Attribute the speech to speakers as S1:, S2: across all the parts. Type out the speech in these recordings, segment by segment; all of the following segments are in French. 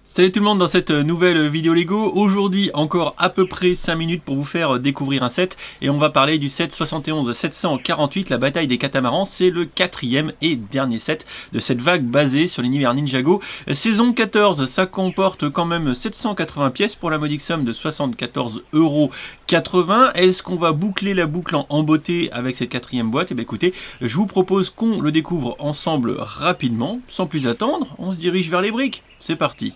S1: Salut tout le monde dans cette nouvelle vidéo Lego. Aujourd'hui encore à peu près 5 minutes pour vous faire découvrir un set et on va parler du set 71-748, la bataille des catamarans. C'est le quatrième et dernier set de cette vague basée sur l'univers Ninjago. Saison 14, ça comporte quand même 780 pièces pour la modique somme de 74,80 €. Est-ce qu'on va boucler la boucle en beauté avec cette quatrième boîte? Eh bien écoutez, je vous propose qu'on le découvre ensemble rapidement. Sans plus attendre, on se dirige vers les briques. C'est parti.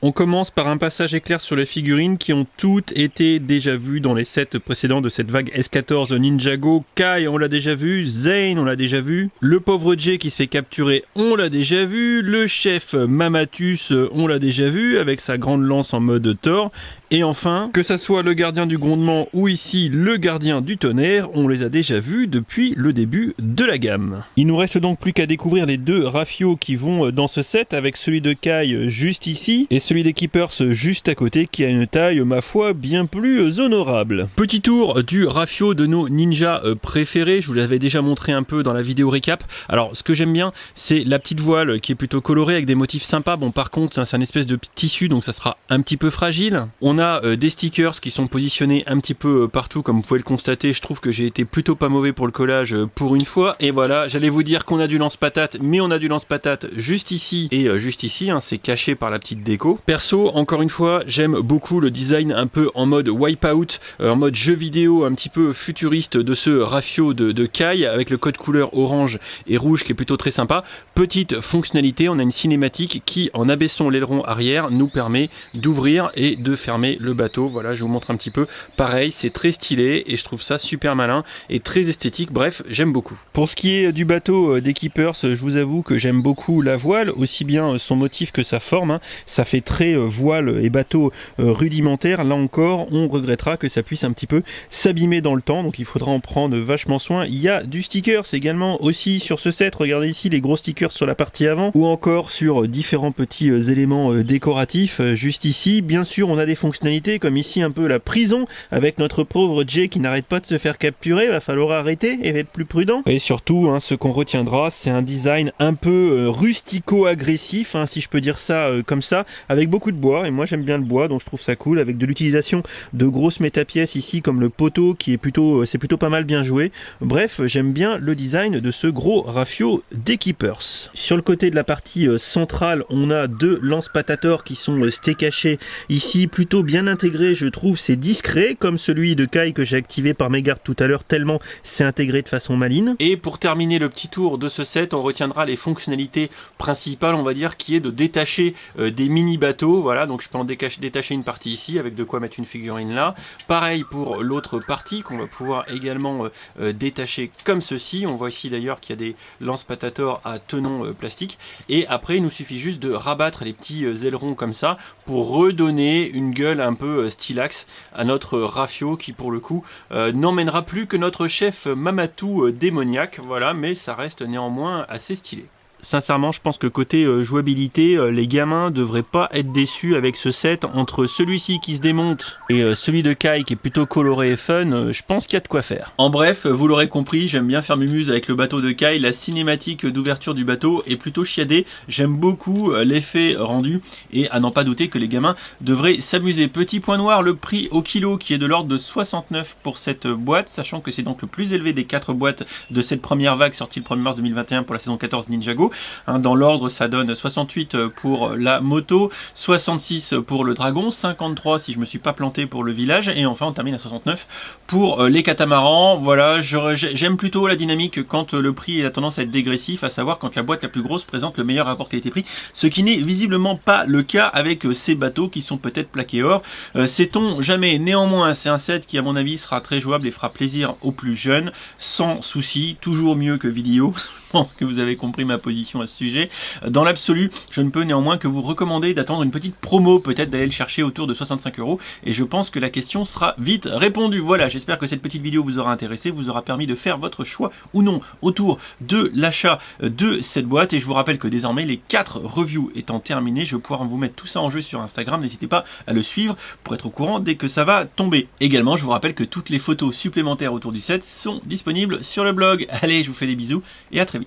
S1: On commence par un passage éclair sur les figurines qui ont toutes été déjà vues dans les sets précédents de cette vague S14 Ninjago. Kai, on l'a déjà vu. Zane, on l'a déjà vu. Le pauvre Jay qui se fait capturer, on l'a déjà vu. Le chef Mamatus, on l'a déjà vu avec sa grande lance en mode Thor. Et enfin, que ça soit le gardien du grondement ou ici le gardien du tonnerre, on les a déjà vus depuis le début de la gamme. Il nous reste donc plus qu'à découvrir les deux rafios qui vont dans ce set, avec celui de Kai juste ici et celui des Keepers juste à côté qui a une taille, ma foi, bien plus honorable. Petit tour du rafio de nos ninjas préférés, je vous l'avais déjà montré un peu dans la vidéo récap. Alors ce que j'aime bien, c'est la petite voile qui est plutôt colorée avec des motifs sympas. Bon, par contre c'est un espèce de tissu, donc ça sera un petit peu fragile. On a des stickers qui sont positionnés un petit peu partout, comme vous pouvez le constater. Je trouve que j'ai été plutôt pas mauvais pour le collage pour une fois. Et voilà, j'allais vous dire qu'on a du lance-patate, mais on a du lance-patate juste ici et juste ici, hein, c'est caché par la petite déco. Perso, encore une fois, j'aime beaucoup le design un peu en mode wipeout, en mode jeu vidéo un petit peu futuriste de ce rafio de Kai, avec le code couleur orange et rouge qui est plutôt très sympa. Petite fonctionnalité, on a une cinématique qui, en abaissant l'aileron arrière, nous permet d'ouvrir et de fermer le bateau. Voilà, je vous montre un petit peu. Pareil, c'est très stylé et je trouve ça super malin et très esthétique. Bref, j'aime beaucoup. Pour ce qui est du bateau des Keepers, je vous avoue que j'aime beaucoup la voile, aussi bien son motif que sa forme, hein. Ça fait très voile et bateau rudimentaire. Là encore, on regrettera que ça puisse un petit peu s'abîmer dans le temps, donc il faudra en prendre vachement soin. Il y a du stickers également aussi sur ce set. Regardez ici les gros stickers sur la partie avant, ou encore sur différents petits éléments décoratifs juste ici. Bien sûr, on a des fonctionnalités comme ici un peu la prison avec notre pauvre Jay qui n'arrête pas de se faire capturer. Va falloir arrêter et être plus prudent. Et surtout, hein, ce qu'on retiendra, c'est un design un peu rustico-agressif, hein, si je peux dire ça comme ça, avec beaucoup de bois. Et moi j'aime bien le bois, donc je trouve ça cool, avec de l'utilisation de grosses métapièces ici comme le poteau qui est plutôt, c'est plutôt pas mal bien joué. Bref, j'aime bien le design de ce gros rafio des Keepers. Sur le côté de la partie centrale, on a deux lance-patators qui sont cachés ici, plutôt bien intégré, je trouve. C'est discret comme celui de Kai que j'ai activé par mégarde tout à l'heure, tellement c'est intégré de façon maligne. Et pour terminer le petit tour de ce set, on retiendra les fonctionnalités principales, on va dire, qui est de détacher des mini bateaux. Voilà, donc je peux en détacher une partie ici avec de quoi mettre une figurine là. Pareil pour l'autre partie qu'on va pouvoir également détacher comme ceci. On voit ici d'ailleurs qu'il y a des lance-patators à tenon plastique. Et après, il nous suffit juste de rabattre les petits ailerons comme ça pour redonner une gueule un peu stylax à notre rafio qui pour le coup n'emmènera plus que notre chef Mamatou démoniaque. Voilà, mais ça reste néanmoins assez stylé. Sincèrement, je pense que côté jouabilité, les gamins devraient pas être déçus avec ce set. Entre celui-ci qui se démonte et celui de Kai qui est plutôt coloré et fun, je pense qu'il y a de quoi faire. En bref, vous l'aurez compris, j'aime bien faire mumuse avec le bateau de Kai. La cinématique d'ouverture du bateau est plutôt chiadée. J'aime beaucoup l'effet rendu et à n'en pas douter que les gamins devraient s'amuser. Petit point noir, le prix au kilo qui est de l'ordre de 69 pour cette boîte, sachant que c'est donc le plus élevé des 4 boîtes de cette première vague sortie le 1er mars 2021 pour la saison 14 Ninjago. Dans l'ordre, ça donne 68 pour la moto, 66 pour le dragon, 53 si je me suis pas planté pour le village, et enfin on termine à 69 pour les catamarans. Voilà, j'aime plutôt la dynamique quand le prix a tendance à être dégressif, à savoir quand la boîte la plus grosse présente le meilleur rapport qualité-prix, ce qui n'est visiblement pas le cas avec ces bateaux qui sont peut-être plaqués or. Sait-on jamais. Néanmoins, c'est un set qui à mon avis sera très jouable et fera plaisir aux plus jeunes, sans souci, toujours mieux que vidéo. Je pense que vous avez compris ma position à ce sujet. Dans l'absolu, je ne peux néanmoins que vous recommander d'attendre une petite promo, peut-être d'aller le chercher autour de 65 €, et je pense que la question sera vite répondue. Voilà, j'espère que cette petite vidéo vous aura intéressé, vous aura permis de faire votre choix ou non autour de l'achat de cette boîte, et je vous rappelle que désormais les 4 reviews étant terminées, je vais pouvoir vous mettre tout ça en jeu sur Instagram. N'hésitez pas à le suivre pour être au courant dès que ça va tomber. Également, je vous rappelle que toutes les photos supplémentaires autour du set sont disponibles sur le blog. Allez, je vous fais des bisous et à très vite.